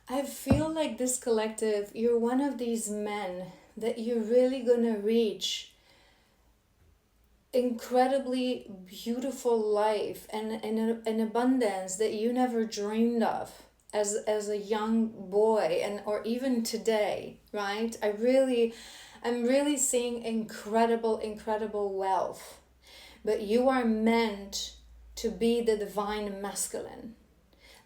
I feel like this collective, you're one of these men that you're really gonna reach incredibly beautiful life and an abundance that you never dreamed of as a young boy and or even today, right? I'm really seeing incredible wealth. But you are meant to be the divine masculine.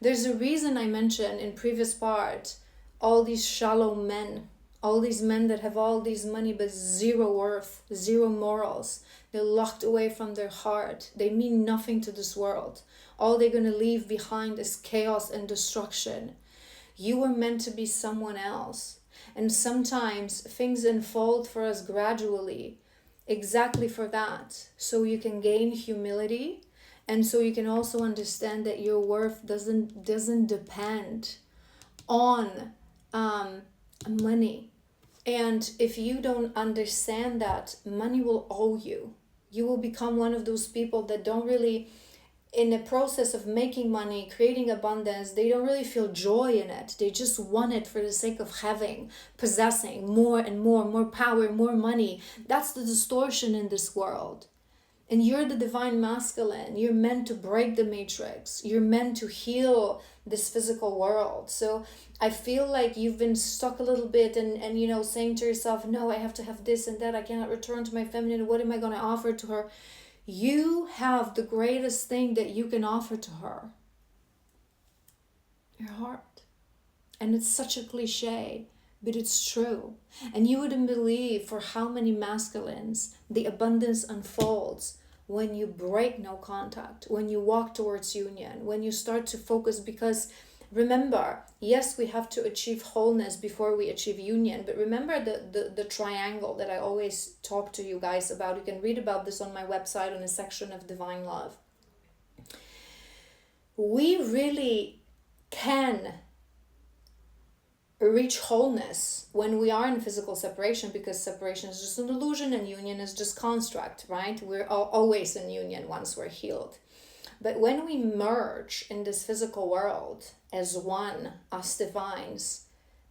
There's a reason I mentioned in previous part all these shallow men, all these men that have all these money but zero worth, zero morals. They're locked away from their heart. They mean nothing to this world. All they're going to leave behind is chaos and destruction. You were meant to be someone else. And sometimes things unfold for us gradually, exactly for that. So you can gain humility, and so you can also understand that your worth doesn't depend on money. And if you don't understand that, money will owe you. You will become one of those people that don't really, in the process of making money, creating abundance, they don't really feel joy in it. They just want it for the sake of having, possessing more and more power, more money. That's the distortion in this world. And you're the divine masculine. You're meant to break the matrix. You're meant to heal this physical world. So I feel like you've been stuck a little bit and you know, saying to yourself, no, I have to have this and that. I cannot return to my feminine. What am I going to offer to her? You have the greatest thing that you can offer to her. Your heart. And it's such a cliche, but it's true. And you wouldn't believe for how many masculines the abundance unfolds when you break no contact, when you walk towards union, when you start to focus. Because remember, yes, we have to achieve wholeness before we achieve union, but remember the triangle that I always talk to you guys about. You can read about this on my website on a section of Divine Love. We really can reach wholeness when we are in physical separation, because separation is just an illusion and union is just construct, right? We're always in union once we're healed. But when we merge in this physical world as one, us divines,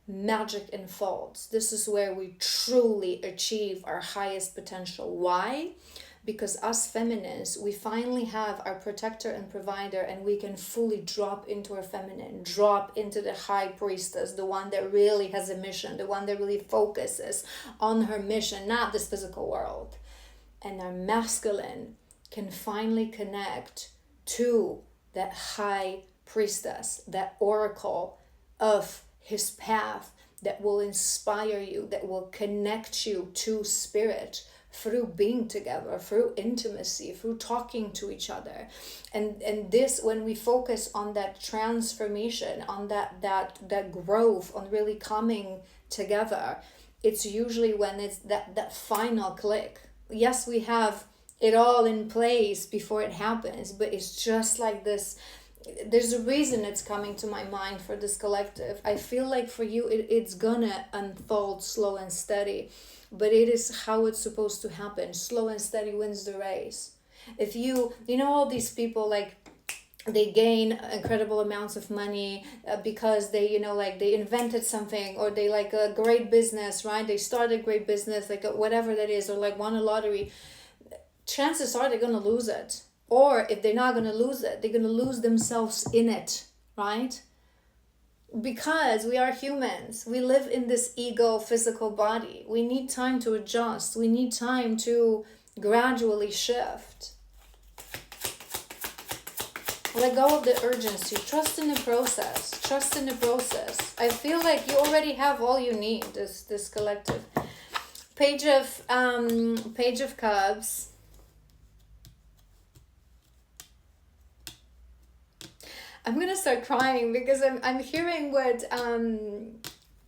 magic unfolds. This is where we truly achieve our highest potential. Why? Because us feminines, we finally have our protector and provider, and we can fully drop into our feminine, drop into the high priestess, the one that really has a mission, the one that really focuses on her mission, not this physical world. And our masculine can finally connect to that high priestess, that oracle of his path that will inspire you, that will connect you to spirit, through being together, through intimacy, through talking to each other. And this, when we focus on that transformation, on that growth, on really coming together, it's usually when it's that final click. Yes, we have it all in place before it happens, but it's just like this. There's a reason it's coming to my mind for this collective. I feel like for you it's gonna unfold slow and steady, but it is how it's supposed to happen. Slow and steady wins the race. If you know all these people, like, they gain incredible amounts of money because they, like, they invented something, or they like a great business, right? They started a great business, like whatever that is, or like won a lottery. Chances are they're going to lose it. Or if they're not going to lose it, they're going to lose themselves in it, right? Because we are humans. We live in this ego physical body. We need time to adjust. We need time to gradually shift. Let go of the urgency. Trust in the process. Trust in the process. I feel like you already have all you need, this collective. Page of Cups. I'm gonna start crying because I'm hearing what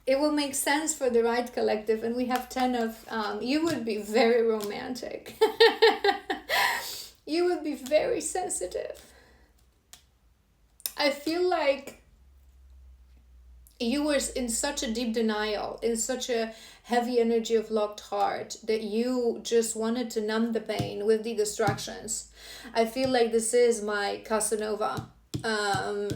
it will make sense for the right collective, and we have 10 of you would be very romantic. You would be very sensitive. I feel like you were in such a deep denial, in such a heavy energy of locked heart, that you just wanted to numb the pain with the distractions. I feel like this is my Casanova.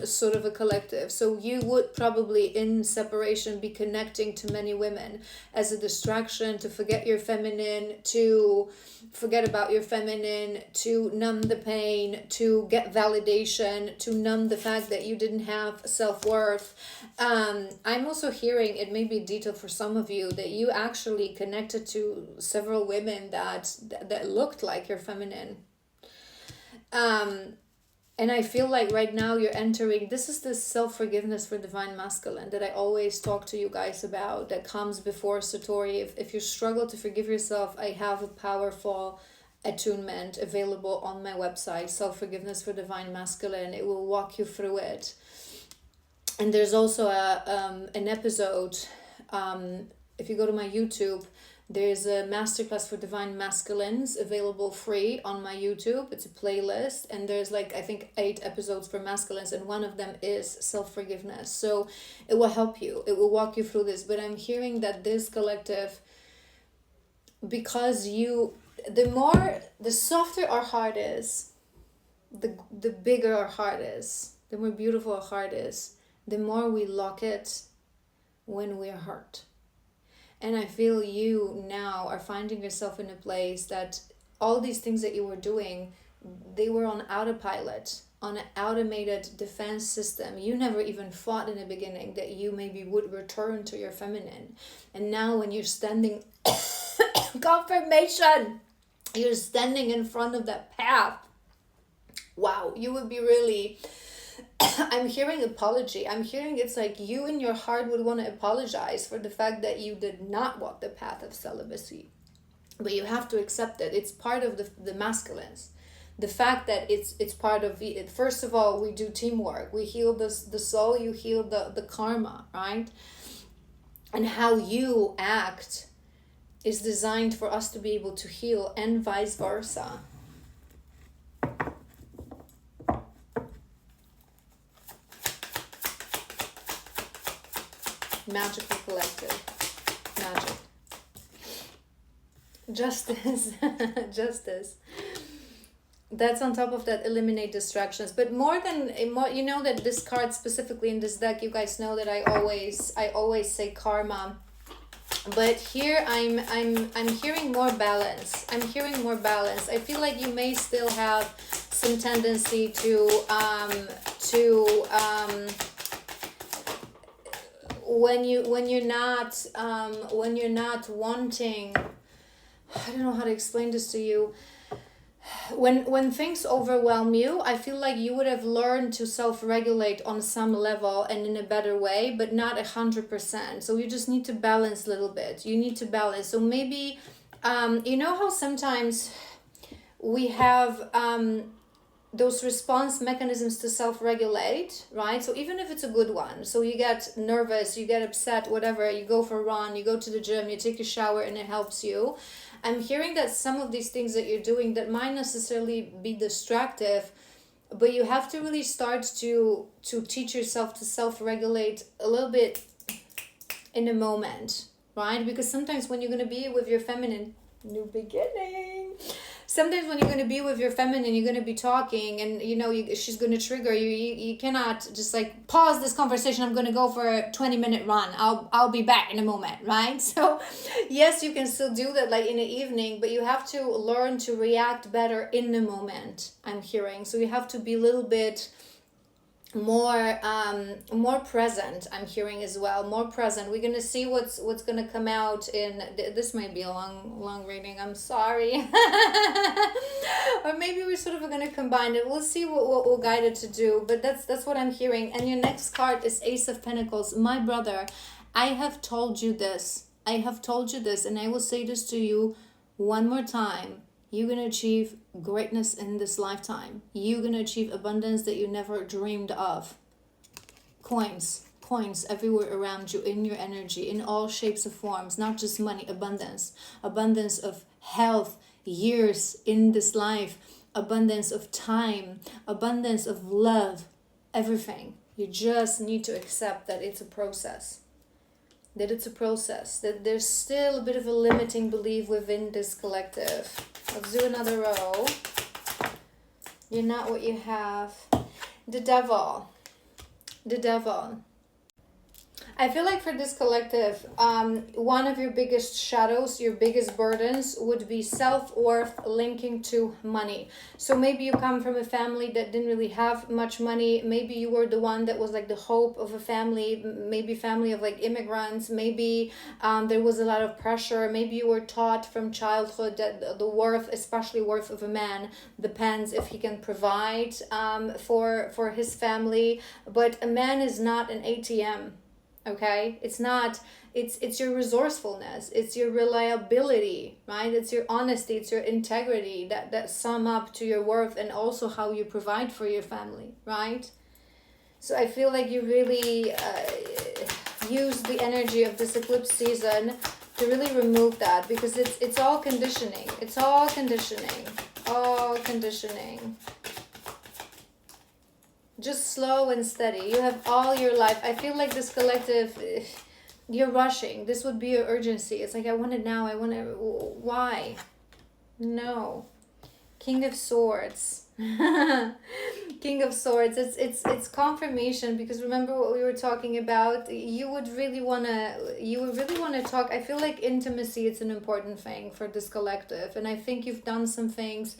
sort of a collective. So you would probably in separation be connecting to many women as a distraction, to forget your feminine, to forget about your feminine, to numb the pain, to get validation, to numb the fact that you didn't have self-worth. I'm also hearing, it may be detailed for some of you, that you actually connected to several women that looked like your feminine. And I feel like right now you're entering, this is the self-forgiveness for divine masculine that I always talk to you guys about, that comes before Satori. If you struggle to forgive yourself, I have a powerful attunement available on my website, Self-Forgiveness for Divine Masculine. It will walk you through it. And there's also an episode, if you go to my YouTube, there's a masterclass for divine masculines available free on my YouTube. It's a playlist, and there's like, I think 8 episodes for masculines, and one of them is self-forgiveness. So it will help you. It will walk you through this. But I'm hearing that this collective, because the softer our heart is, the bigger our heart is, the more beautiful our heart is, the more we lock it when we're hurt. And I feel you now are finding yourself in a place that all these things that you were doing, they were on autopilot, on an automated defense system. You never even thought in the beginning that you maybe would return to your feminine. And now when you're standing, confirmation, you're standing in front of that path. Wow, you would be really... I'm hearing apology. I'm hearing it's like you in your heart would want to apologize for the fact that you did not walk the path of celibacy. But you have to accept it. It's part of the masculines. The fact that it's part of it. First of all, we do teamwork. We heal the soul, you heal the karma, right? And how you act is designed for us to be able to heal, and vice versa. Magical collective. Magic. Justice. Justice. That's on top of that, eliminate distractions. But more, you know that this card specifically in this deck, you guys know that I always say karma. But here I'm hearing more balance. I'm hearing more balance. I feel like you may still have some tendency to when you're not wanting, I don't know how to explain this to you. When things overwhelm you, I feel like you would have learned to self-regulate on some level and in a better way, but not 100%. So you just need to balance a little bit. You need to balance. So maybe, you know how sometimes we have those response mechanisms to self-regulate, right? So even if it's a good one, so you get nervous, you get upset, whatever, you go for a run, you go to the gym, you take a shower, and it helps you. I'm hearing that some of these things that you're doing that might necessarily be distractive, but you have to really start to teach yourself to self-regulate a little bit in a moment, right? Because sometimes when you're going to be with your feminine, new beginning, sometimes when you're going to be with your feminine, you're going to be talking, and she's going to trigger you. You cannot just like pause this conversation. I'm going to go for a 20-minute run. I'll be back in a moment, right? So yes, you can still do that like in the evening, but you have to learn to react better in the moment, I'm hearing. So you have to be a little bit more present, I'm hearing as well, more present. We're gonna see what's gonna come out in this. Might be a long reading, I'm sorry. Or maybe we're sort of gonna combine it. We'll see what we'll guide it to do, but that's what I'm hearing. And your next card is Ace of Pentacles. My brother, I have told you this, and I will say this to you one more time. You're going to achieve greatness in this lifetime. You're going to achieve abundance that you never dreamed of. Coins everywhere around you, in your energy, in all shapes and forms, not just money, abundance of health, years in this life, abundance of time, abundance of love, everything. You just need to accept that it's a process. That there's still a bit of a limiting belief within this collective. Let's do another row. You're not what you have. The devil. The devil. I feel like for this collective, one of your biggest shadows, your biggest burdens would be self-worth linking to money. So maybe you come from a family that didn't really have much money. Maybe you were the one that was like the hope of a family, maybe family of like immigrants. Maybe there was a lot of pressure. Maybe you were taught from childhood that the worth, especially worth of a man, depends if he can provide for his family. But a man is not an ATM. Okay, it's not, it's your resourcefulness, it's your reliability, right? It's your honesty, it's your integrity that sum up to your worth, and also how you provide for your family, right? So I feel like you really use the energy of this eclipse season to really remove that, because it's all conditioning. It's all conditioning. All conditioning. Just slow and steady. You have all your life. I feel like this collective, you're rushing. This would be your urgency. It's like, I want it now. I want it. Why? No. King of Swords. King of Swords. It's confirmation, because remember what we were talking about. You would really wanna talk. I feel like intimacy, it's an important thing for this collective, and I think you've done some things.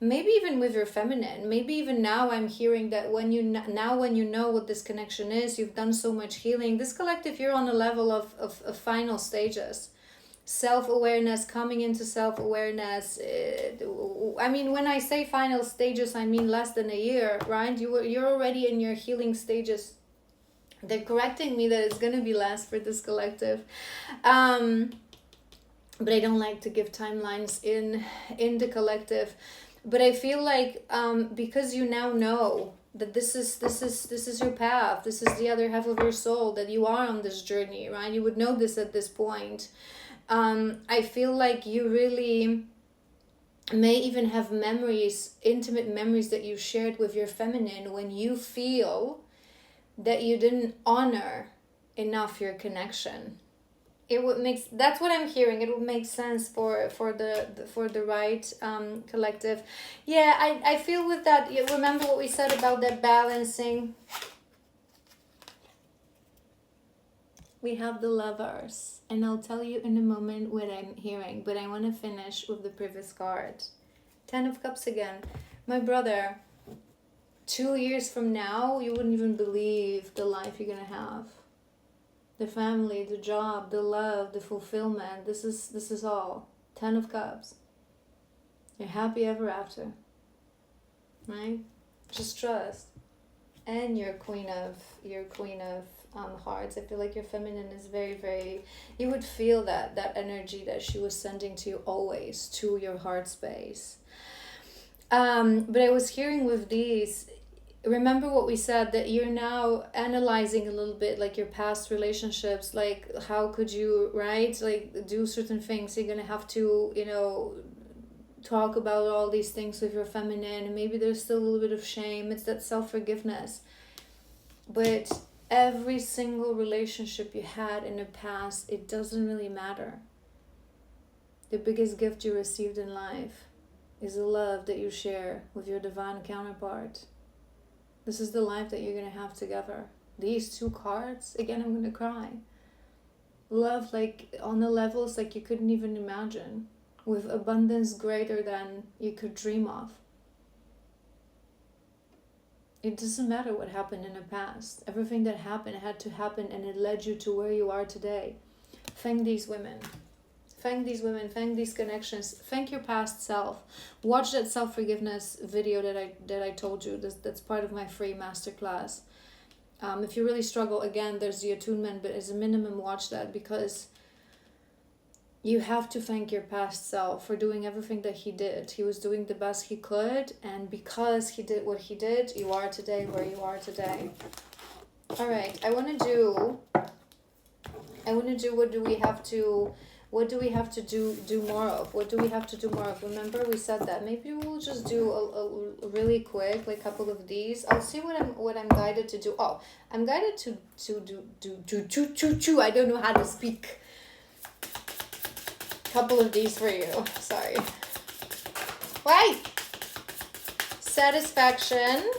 Maybe even with your feminine. Maybe even now I'm hearing that when you know what this connection is, you've done so much healing. This collective, you're on a level of final stages. Self-awareness, coming into self-awareness. I mean, when I say final stages, I mean less than a year, right? You're already in your healing stages. They're correcting me that it's going to be less for this collective. But I don't like to give timelines in the collective. But I feel like because you now know that this is your path, this is the other half of your soul, that you are on this journey, right? You would know this at this point. I feel like you really may even have memories, intimate memories that you shared with your feminine, when you feel that you didn't honor enough your connection. It would make, that's what I'm hearing. It would make sense for the right collective. Yeah, I feel with that. You remember what we said about that balancing. We have the Lovers, and I'll tell you in a moment what I'm hearing. But I want to finish with the previous card. 10 of Cups again. My brother, 2 years from now, you wouldn't even believe the life you're gonna have. The family, the job, the love, the fulfillment. This is all. 10 of Cups. You're happy ever after. Right? Just trust. And your Queen of Hearts. I feel like your feminine is very, very, you would feel that energy that she was sending to you always, to your heart space. But I was hearing with these, remember what we said, that you're now analyzing a little bit like your past relationships, like how could you, right, like do certain things. You're gonna have to, talk about all these things with your feminine, and maybe there's still a little bit of shame. It's that self-forgiveness. But every single relationship you had in the past, it doesn't really matter. The biggest gift you received in life is the love that you share with your divine counterpart. This is the life that you're going to have together. These 2 cards, again, I'm going to cry. Love, like, on the levels like you couldn't even imagine. With abundance greater than you could dream of. It doesn't matter what happened in the past. Everything that happened had to happen, and it led you to where you are today. Thank these women. Thank these women, thank these connections, thank your past self. Watch that self-forgiveness video that I told you. That's part of my free masterclass. If you really struggle, again, there's the attunement, but as a minimum, watch that, because you have to thank your past self for doing everything that he did. He was doing the best he could, and because he did what he did, you are today where you are today. All right, I want to do what do we have to do more of? What do we have to do more of? Remember we said that. Maybe we'll just do a really quick, like, couple of these. I'll see what I'm guided to do. Oh, I'm guided to do I don't know how to speak. Couple of these for you. Sorry. Right. Satisfaction.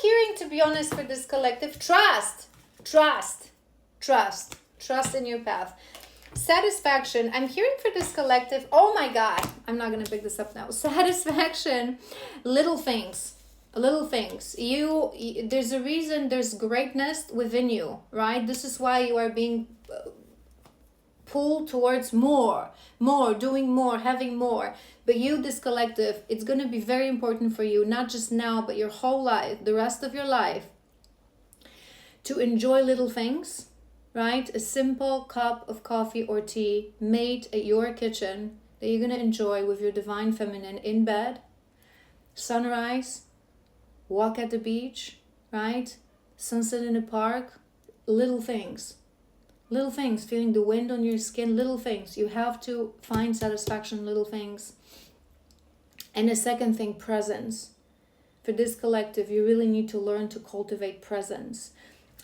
hearing, to be honest, for this collective, trust in your path. Satisfaction, I'm hearing for this collective, oh my God, I'm not going to pick this up now. Satisfaction, little things. There's a reason, there's greatness within you, right? This is why you are being pulled towards more, doing more, having more. But you, this collective, it's going to be very important for you, not just now, but your whole life, the rest of your life, to enjoy little things, right? A simple cup of coffee or tea made at your kitchen that you're going to enjoy with your divine feminine in bed, sunrise, walk at the beach, right? Sunset in the park, little things, feeling the wind on your skin, little things. You have to find satisfaction in little things. And the second thing, presence. For this collective, you really need to learn to cultivate presence.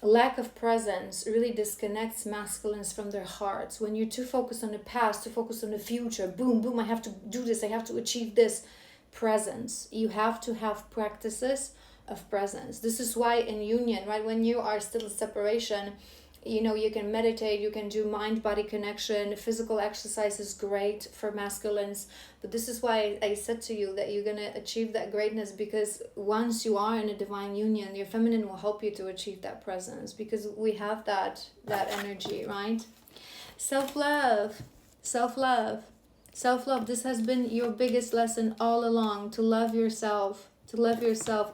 A lack of presence really disconnects masculines from their hearts. When you're too focused on the past, too focused on the future, boom, I have to do this, I have to achieve this. Presence. You have to have practices of presence. This is why in union, right, when you are still in separation, you can meditate, you can do mind-body connection. Physical exercise is great for masculines. But this is why I said to you that you're going to achieve that greatness, because once you are in a divine union, your feminine will help you to achieve that presence, because we have that energy, right? Self-love. This has been your biggest lesson all along, to love yourself,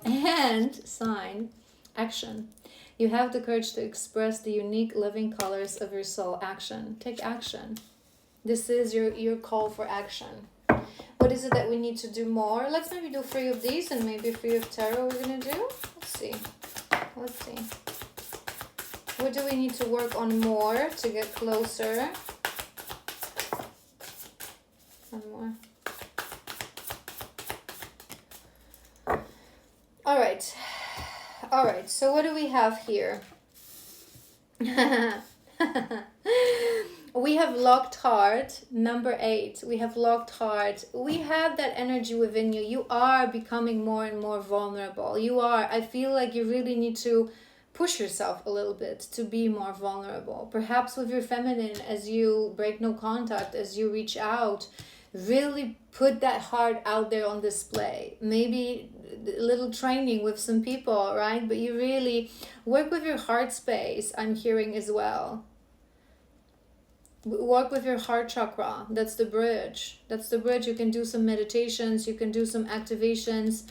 and sign, action. You have the courage to express the unique living colors of your soul. Action. Take action. This is your call for action. What is it that we need to do more? Let's maybe do 3 of these, and maybe 3 of tarot we're going to do. Let's see. What do we need to work on more to get closer? One more. All right, so what do we have here? We have locked heart, number 8. We have locked heart. We have that energy within you. You are becoming more and more vulnerable. I feel like you really need to push yourself a little bit to be more vulnerable. Perhaps with your feminine, as you break no contact, as you reach out, really put that heart out there on display. Maybe a little training with some people, right? But you really work with your heart space, I'm hearing as well. Work with your heart chakra. That's the bridge. You can do some meditations, you can do some activations.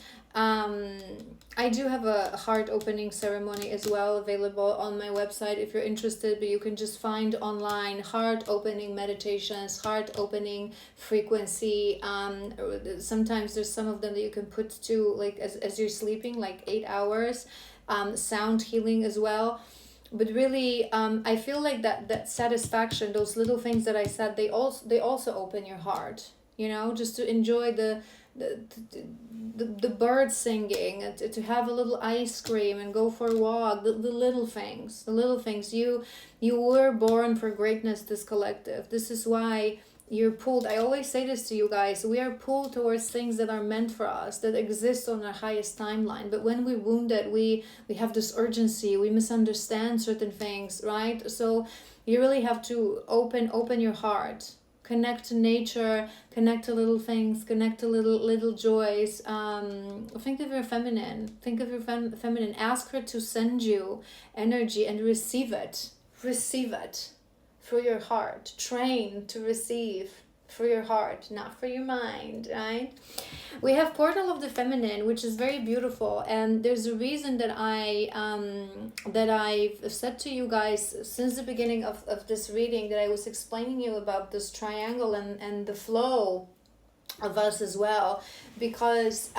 I do have a heart opening ceremony as well available on my website if you're interested, but you can just find online heart opening meditations, heart opening frequency. Sometimes there's some of them that you can put to, like, as you're sleeping, like 8 hours. Sound healing as well. But really, I feel like that satisfaction, those little things that I said, they also open your heart, just to enjoy the birds singing, to have a little ice cream and go for a walk, the little things. You were born for greatness, this collective. This is why you're pulled. I always say this to you guys, we are pulled towards things that are meant for us, that exist on our highest timeline. But when we're wounded, we have this urgency, we misunderstand certain things, right? So you really have to open your heart. Connect to nature, connect to little things, connect to little joys. Think of your feminine. Ask her to send you energy and receive it through your heart. Train to receive through your heart, not for your mind, right? We have Portal of the Feminine, which is very beautiful, and there's a reason that I've said to you guys since the beginning of this reading, that I was explaining you about this triangle and the flow of us as well, because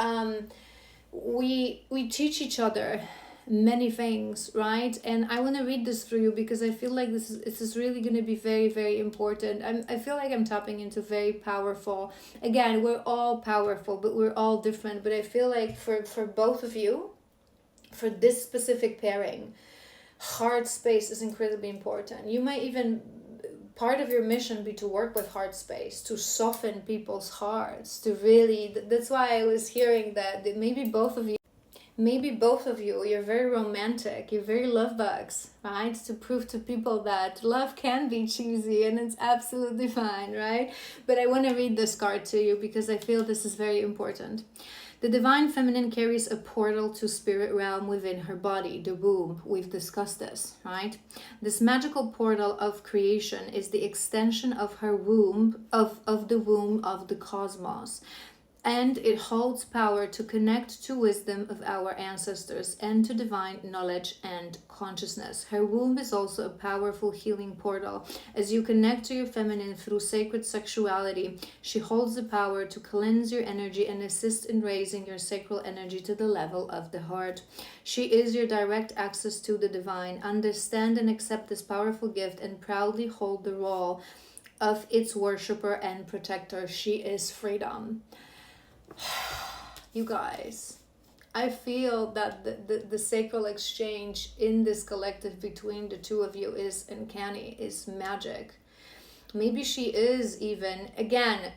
we teach each other many things, right? And I want to read this for you because I feel like this is really going to be very, very important. I feel like I'm tapping into very powerful. Again, we're all powerful, but we're all different. But I feel like for both of you, for this specific pairing, heart space is incredibly important. You might even, part of your mission be to work with heart space, to soften people's hearts, to really, that's why I was hearing that maybe both of you maybe both of you, you're very romantic, you're very love bugs, right? To prove to people that love can be cheesy and it's absolutely fine, right? But I want to read this card to you because I feel this is very important. The divine feminine carries a portal to spirit realm within her body, the womb. We've discussed this, right? This magical portal of creation is the extension of her womb, of the womb of the cosmos. And it holds power to connect to wisdom of our ancestors and to divine knowledge and consciousness. Her womb is also a powerful healing portal. As you connect to your feminine through sacred sexuality, she holds the power to cleanse your energy and assist in raising your sacral energy to the level of the heart. She is your direct access to the divine. Understand and accept this powerful gift and proudly hold the role of its worshiper and protector. She is freedom. You guys, I feel that the sacral exchange in this collective between the two of you is uncanny, is magic. Maybe she is even, again,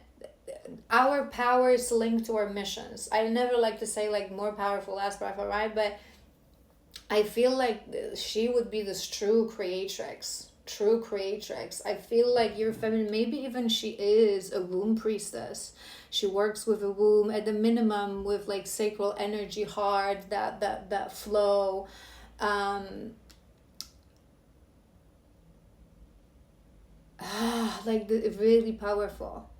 our power is linked to our missions. I never like to say like more powerful, less powerful, right? But I feel like she would be this true creatrix. I feel like you're feminine. Maybe even she is a womb priestess. She works with a womb at the minimum with like sacral energy, hard, that flow. Really powerful.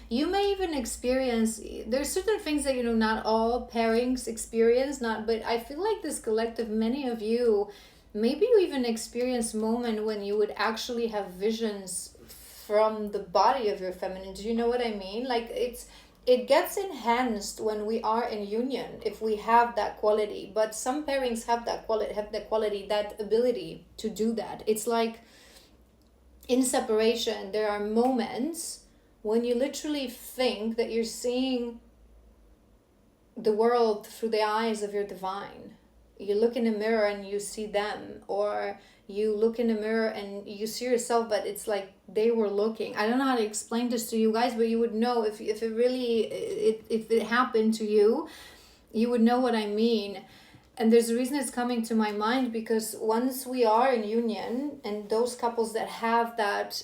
You may even experience, there's certain things that, not all pairings experience, but I feel like this collective, many of you, maybe you even experience a moment when you would actually have visions from the body of your feminine. Do you know what I mean? Like it gets enhanced when we are in union, if we have that quality. But some pairings have that quality, that ability to do that. It's like in separation, there are moments when you literally think that you're seeing the world through the eyes of your divine. You look in a mirror and you see them, or you look in the mirror and you see yourself, but it's like they were looking. I don't know how to explain this to you guys, but you would know if it really, if it happened to you, you would know what I mean. And there's a reason it's coming to my mind, because once we are in union, and those couples that have that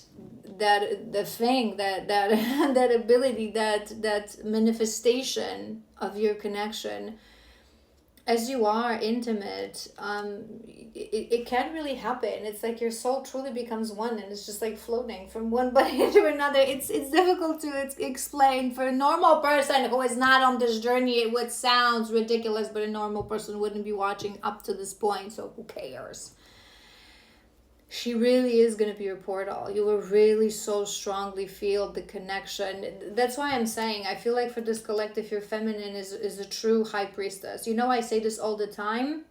ability, that manifestation of your connection, as you are intimate, it can really happen. It's like your soul truly becomes one, and it's just like floating from one body to another. It's difficult to explain. For a normal person who is not on this journey, it would sound ridiculous, but a normal person wouldn't be watching up to this point, so who cares? She really is going to be your portal. You will really so strongly feel the connection. That's why I'm saying, I feel like for this collective, your feminine is a true high priestess. I say this all the time.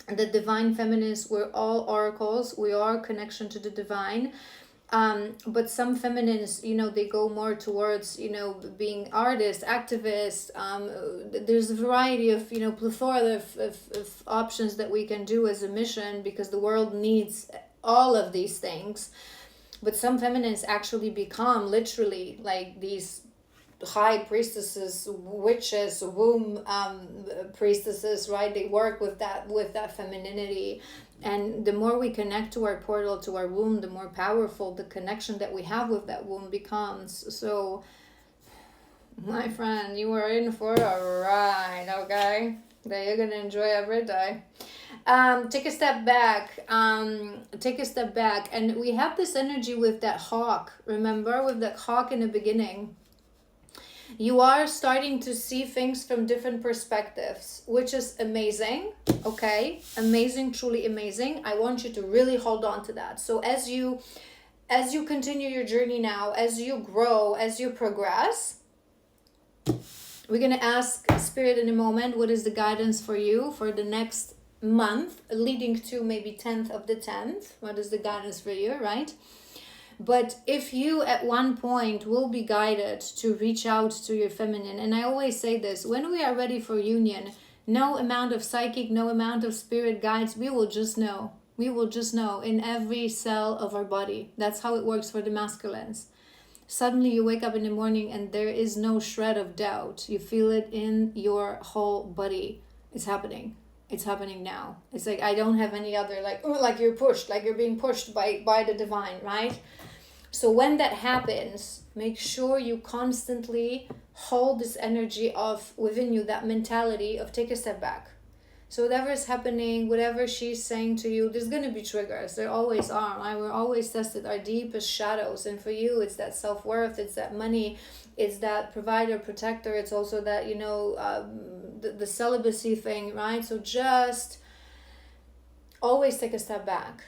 The divine feminists, we're all oracles. We are a connection to the divine. But some feminines, they go more towards, being artists, activists. There's a variety of, plethora of options that we can do as a mission, because the world needs all of these things. But some feminines actually become literally like these high priestesses, witches, womb priestesses, right? They work with that femininity. And the more we connect to our portal, to our womb, the more powerful the connection that we have with that womb becomes. So my friend, you are in for a ride, okay? That you're gonna enjoy every day. Take a step back, and we have this energy with that hawk. Remember, with that hawk in the beginning, you are starting to see things from different perspectives, which is amazing. Okay, amazing, truly amazing. I want you to really hold on to that. So as you continue your journey now, as you grow, as you progress, we're gonna ask Spirit in a moment, what is the guidance for you for the next month, leading to maybe 10th of the 10th. What is the guidance for you, right? But if you at one point will be guided to reach out to your feminine, and I always say this, when we are ready for union, no amount of psychic, no amount of spirit guides, we will just know. We will just know in every cell of our body. That's how it works for the masculines. Suddenly you wake up in the morning and there is no shred of doubt. You feel it in your whole body. It's happening. It's happening now. It's like I don't have any other, like you're pushed, like you're being pushed by the divine, right? So when that happens, make sure you constantly hold this energy of within you, that mentality of take a step back. So whatever is happening, whatever she's saying to you, there's going to be triggers. There always are. Right? We're always tested our deepest shadows. And for you, it's that self-worth, it's that money, it's that provider, protector. It's also that, the celibacy thing, right? So just always take a step back.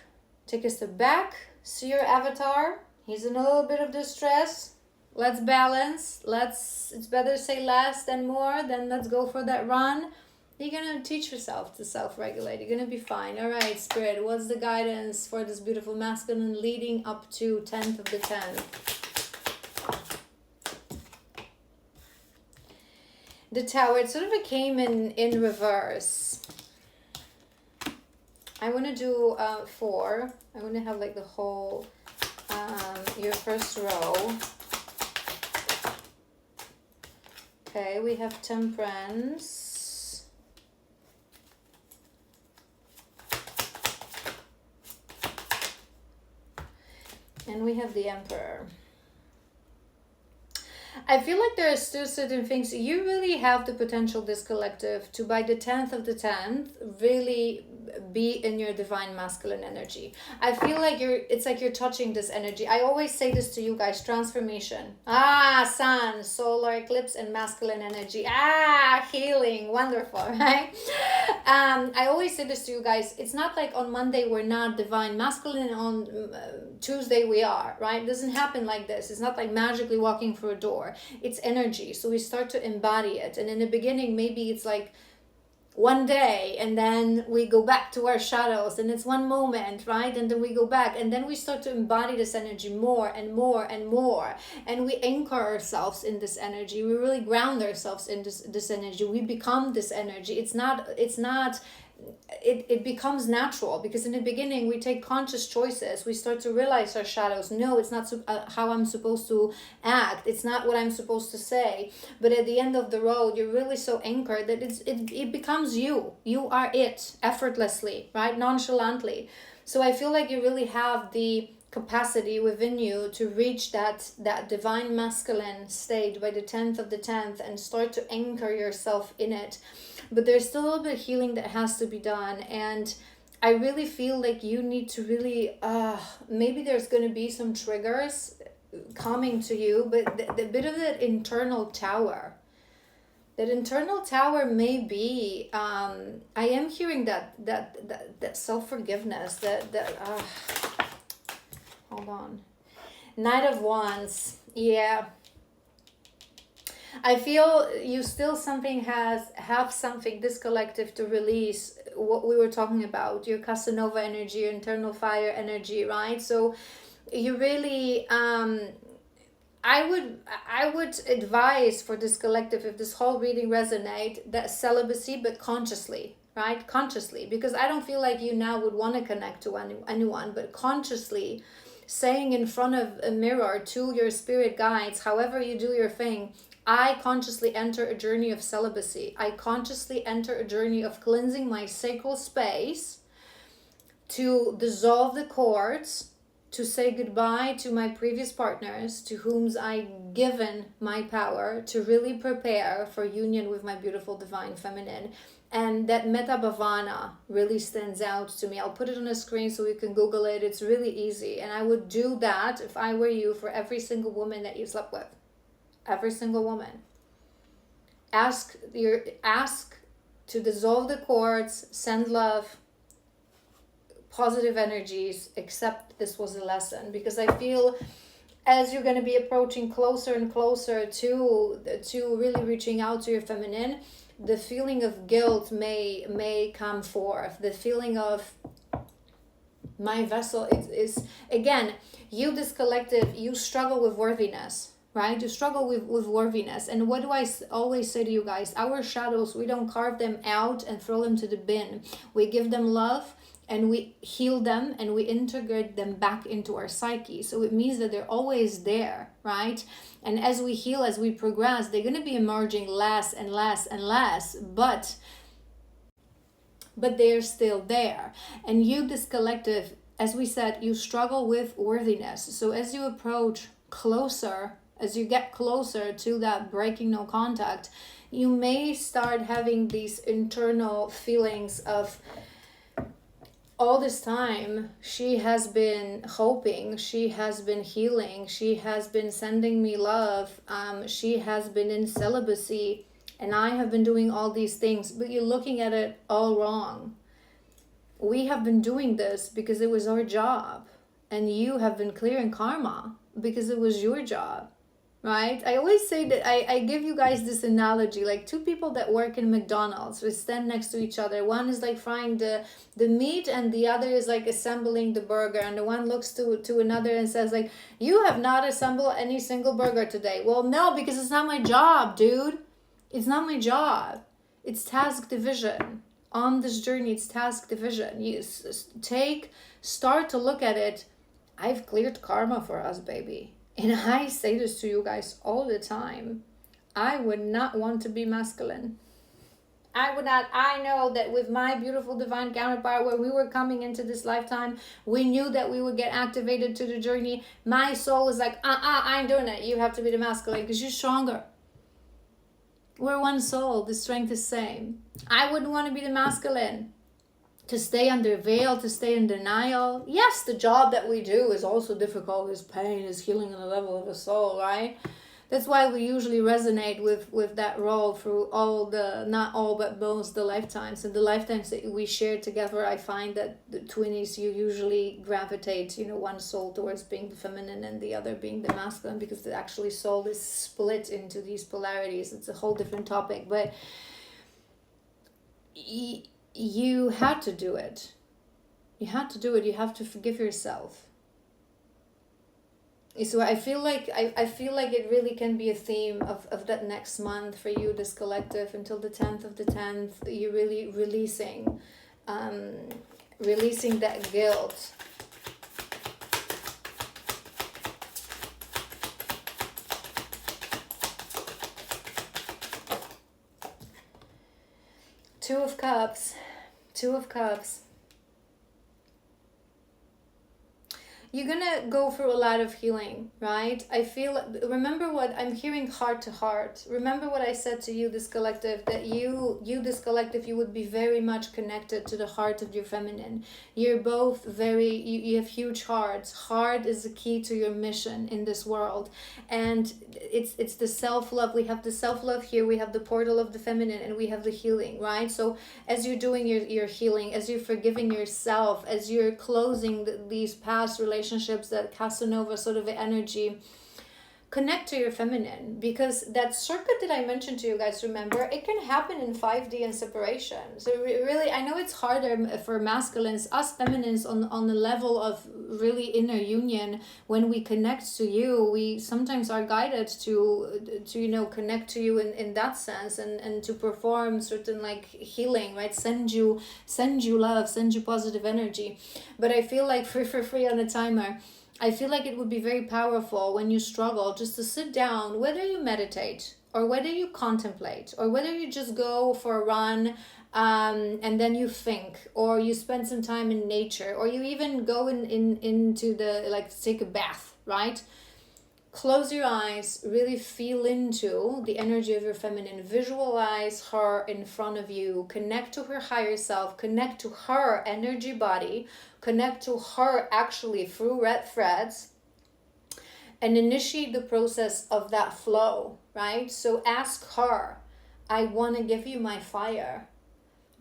Take a step back, see your avatar. He's in a little bit of distress. Let's balance. It's better to say less than more. Then let's go for that run. You're going to teach yourself to self-regulate. You're going to be fine. All right, Spirit, what's the guidance for this beautiful masculine leading up to 10th of the 10th? The Tower, it sort of came in reverse. I want to do 4. I want to have like the whole, your first row. Okay, we have Temperance. And we have the Emperor. I feel like there are still certain things. You really have the potential, this collective, to by the 10th of the 10th, really be in your divine masculine energy. I feel like it's like you're touching this energy. I always say this to you guys, transformation. Sun, solar eclipse, and masculine energy. Healing, wonderful, right? I always say this to you guys. It's not like on Monday we're not divine masculine, on Tuesday we are, right? It doesn't happen like this. It's not like magically walking through a door. It's energy. So we start to embody it. And in the beginning, maybe it's like one day, and then we go back to our shadows, and it's one moment, right? And then we go back, and then we start to embody this energy more and more and more, and we anchor ourselves in this energy. We really ground ourselves in this energy. We become this energy. It becomes natural, because in the beginning we take conscious choices. We start to realize our shadows. No, it's not how I'm supposed to act. It's not what I'm supposed to say. But at the end of the road, you're really so anchored that it becomes you. You are it, effortlessly, right? Nonchalantly. So I feel like you really have the capacity within you to reach that divine masculine state by the 10th of the 10th and start to anchor yourself in it. But there's still a little bit of healing that has to be done, and I really feel like you need to really maybe there's going to be some triggers coming to you, but the bit of that internal tower, may be I am hearing that self-forgiveness, hold on. Knight of Wands. Yeah. I feel you still have something, this collective, to release what we were talking about, your Casanova energy, your internal fire energy, right? So you really, I would advise for this collective, if this whole reading resonate, that celibacy, but consciously, right? Consciously, because I don't feel like you now would want to connect to anyone, but consciously saying in front of a mirror to your spirit guides, however you do your thing, I consciously enter a journey of celibacy. I consciously enter a journey of cleansing my sacral space, to dissolve the cords, to say goodbye to my previous partners to whom I given my power, to really prepare for union with my beautiful divine feminine. And that Metta Bhavana really stands out to me. I'll put it on a screen so you can Google it. It's really easy. And I would do that, if I were you, for every single woman that you slept with. Every single woman. Ask to dissolve the cords, send love, positive energies, accept this was a lesson. Because I feel as you're going to be approaching closer and closer to really reaching out to your feminine, the feeling of guilt may come forth. The feeling of my vessel is again, you, this collective, you struggle with worthiness, right? You struggle with worthiness. And what do I always say to you guys? Our shadows, we don't carve them out and throw them to the bin. We give them love, and we heal them, and we integrate them back into our psyche. So it means that they're always there, right? And as we heal, as we progress, they're going to be emerging less and less and less. But but they're still there. And you, this collective, as we said, you struggle with worthiness. So as you approach closer, as you get closer to that breaking no contact, you may start having these internal feelings of, all this time she has been hoping, she has been healing, she has been sending me love, she has been in celibacy, and I have been doing all these things, but you're looking at it all wrong. We have been doing this because it was our job, and you have been clearing karma because it was your job. Right? I always say that I give you guys this analogy, like two people that work in McDonald's, we stand next to each other. One is like frying the meat and the other is like assembling the burger. And the one looks to another and says like, you have not assembled any single burger today. Well, no, because it's not my job, dude. It's not my job. It's task division. On this journey, it's task division. You start to look at it. I've cleared karma for us, baby. And I say this to you guys all the time. I would not want to be masculine. I would not. I know that with my beautiful divine counterpart, when we were coming into this lifetime, we knew that we would get activated to the journey. My soul is like, I ain't doing it. You have to be the masculine because you're stronger. We're one soul. The strength is same. I wouldn't want to be the masculine. To stay under veil, to stay in denial. Yes, the job that we do is also difficult, is pain, is healing on the level of the soul, right? That's why we usually resonate with that role through all the, not all, but most the lifetimes. And the lifetimes that we share together, I find that the twinnies, you usually gravitate, one soul towards being the feminine and the other being the masculine, because the actually soul is split into these polarities. It's a whole different topic, but you had to do it. You had to do it. You have to forgive yourself. So I feel like it really can be a theme of that next month for you, this collective, until the 10th of the 10th. You're really releasing that guilt. Two of Cups. You're gonna go through a lot of healing, right? Remember what I'm hearing, heart to heart. Remember what I said to you, this collective, that you this collective, you would be very much connected to the heart of your feminine. You're both you have huge hearts. Heart is the key to your mission in this world. And it's the self-love. We have the self-love here, we have the portal of the feminine, and we have the healing, right? So as you're doing your healing, as you're forgiving yourself, as you're closing these past relationships, that Casanova sort of energy, connect to your feminine, because that circuit that I mentioned to you guys, remember, it can happen in 5D and separation. So really, I know it's harder for masculines, us feminines on the level of really inner union. When we connect to you, we sometimes are guided to connect to you in that sense, and to perform certain like healing, right? Send you love, send you positive energy. But I feel like free on a timer, I feel like it would be very powerful when you struggle just to sit down, whether you meditate or whether you contemplate or whether you just go for a run and then you think, or you spend some time in nature, or you even go into the, like, take a bath, right? Close your eyes, really feel into the energy of your feminine, visualize her in front of you, connect to her higher self, connect to her energy body, connect to her actually through red threads, and initiate the process of that flow, right? So ask her, I want to give you my fire.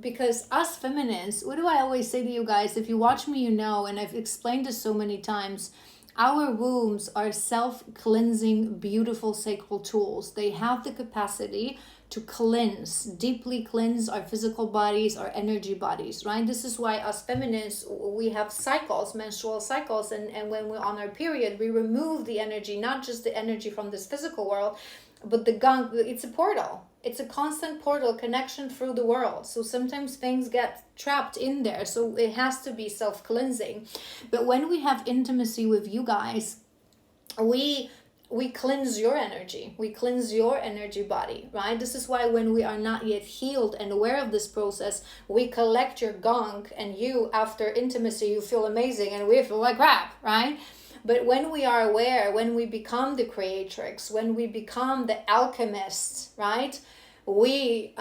Because us feminines, what do I always say to you guys? If you watch me, and I've explained this so many times, our wombs are self-cleansing, beautiful sacral tools. They have the capacity to cleanse, deeply cleanse our physical bodies, our energy bodies, right? This is why us feminines, we have cycles, menstrual cycles, and when we're on our period, we remove the energy, not just the energy from this physical world, but the gunk. It's a portal. It's a constant portal connection through the world. So sometimes things get trapped in there. So it has to be self-cleansing. But when we have intimacy with you guys, we we cleanse your energy. We cleanse your energy body, right? This is why when we are not yet healed and aware of this process, we collect your gunk, and you, after intimacy, you feel amazing and we feel like crap, right? But when we are aware, when we become the creatrix, when we become the alchemists, right? We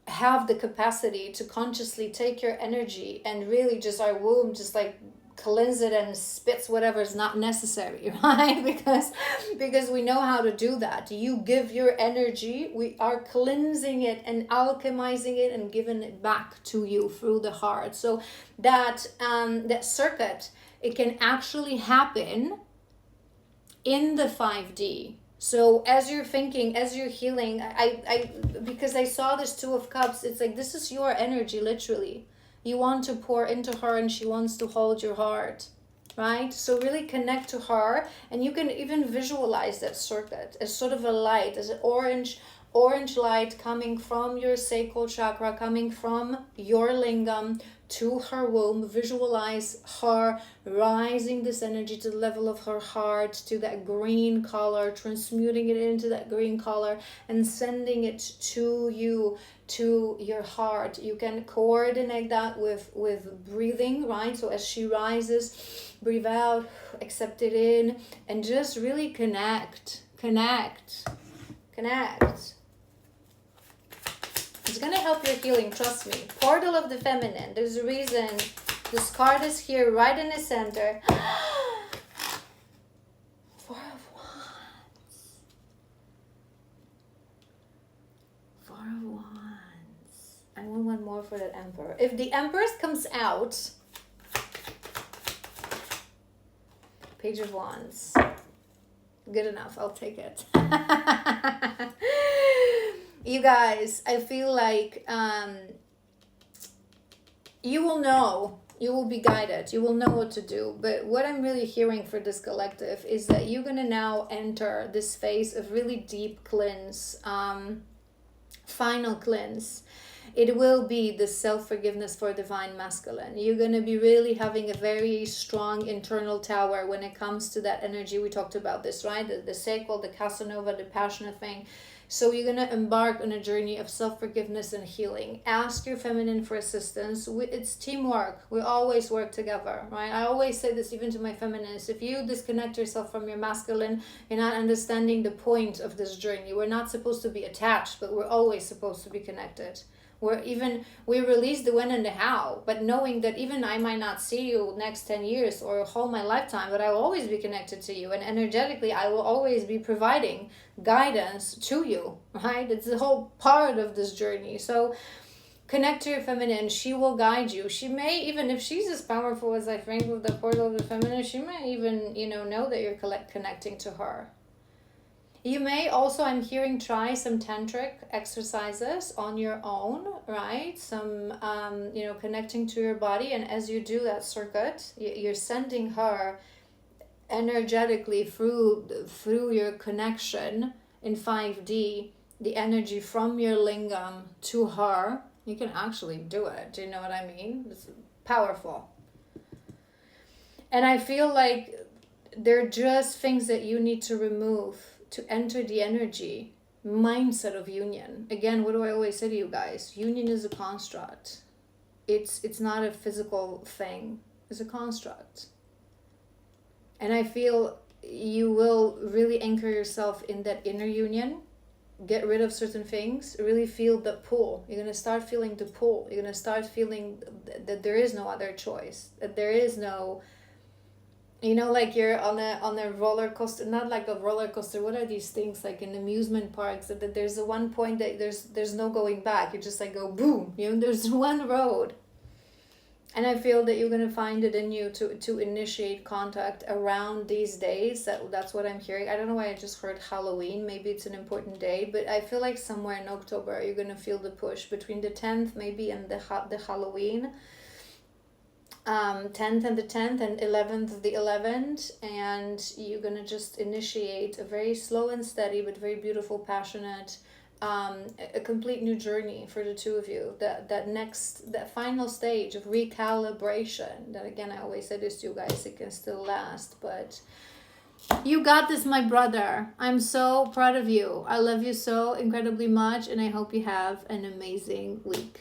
have the capacity to consciously take your energy and really just our womb just like cleanse it and spits whatever is not necessary, right? Because we know how to do that. You give your energy, we are cleansing it and alchemizing it and giving it back to you through the heart. So that that circuit, it can actually happen in the 5D. So as you're thinking, as you're healing, I because I saw this Two of Cups, it's like this is your energy, literally. You want to pour into her and she wants to hold your heart, right? So really connect to her, and you can even visualize that circuit as sort of a light, as an orange light coming from your sacral chakra, coming from your lingam to her womb. Visualize her rising this energy to the level of her heart, to that green color, transmuting it into that green color and sending it to you, to your heart. You can coordinate that with breathing, right? So as she rises, breathe out, accept it in, and just really connect. It's going to help your healing, trust me. Portal of the Feminine. There's a reason this card is here right in the center. Four of Wands. Four of Wands. I want one more for that Emperor. If the Empress comes out, Page of Wands. Good enough. I'll take it. You guys, I feel like you will know, you will be guided, you will know what to do. But what I'm really hearing for this collective is that you're going to now enter this phase of really deep cleanse, final cleanse. It will be the self-forgiveness for divine masculine. You're going to be really having a very strong internal tower when it comes to that energy. We talked about this, right? The sacral, the Casanova, the passionate thing. So you're going to embark on a journey of self-forgiveness and healing. Ask your feminine for assistance. It's teamwork. We always work together, right? I always say this even to my feminines. If you disconnect yourself from your masculine, you're not understanding the point of this journey. We're not supposed to be attached, but we're always supposed to be connected. We release the when and the how, but knowing that even I might not see you next 10 years or a whole my lifetime, but I will always be connected to you, and energetically I will always be providing guidance to you, right? It's the whole part of this journey. So connect to your feminine. She will guide you. She may, even if she's as powerful as I think with the portal of the feminine, she may even know that you're connecting to her. You may also, I'm hearing, try some tantric exercises on your own, right? Some, connecting to your body. And as you do that circuit, you're sending her energetically through your connection in 5D, the energy from your lingam to her. You can actually do it. Do you know what I mean? It's powerful. And I feel like they're just things that you need to remove to enter the energy mindset of union. Again, what do I always say to you guys? Union is a construct. It's not a physical thing. It's a construct. And I feel you will really anchor yourself in that inner union. Get rid of certain things. Really feel the pull. You're going to start feeling the pull. You're going to start feeling that there is no other choice. That there is no... like you're on a roller coaster, not like a roller coaster. What are these things like in amusement parks? That there's a one point that there's no going back. You just like go boom. There's one road. And I feel that you're gonna find it in you to initiate contact around these days. That's what I'm hearing. I don't know why I just heard Halloween. Maybe it's an important day, but I feel like somewhere in October you're gonna feel the push between the 10th maybe and the Halloween. 10th and the 10th and 11th of the 11th, and you're gonna just initiate a very slow and steady but very beautiful, passionate, a complete new journey for the two of you. That final stage of recalibration. That again, I always say this to you guys, it can still last, but You got this, my brother. I'm so proud of you. I love you so incredibly much, and I hope you have an amazing week.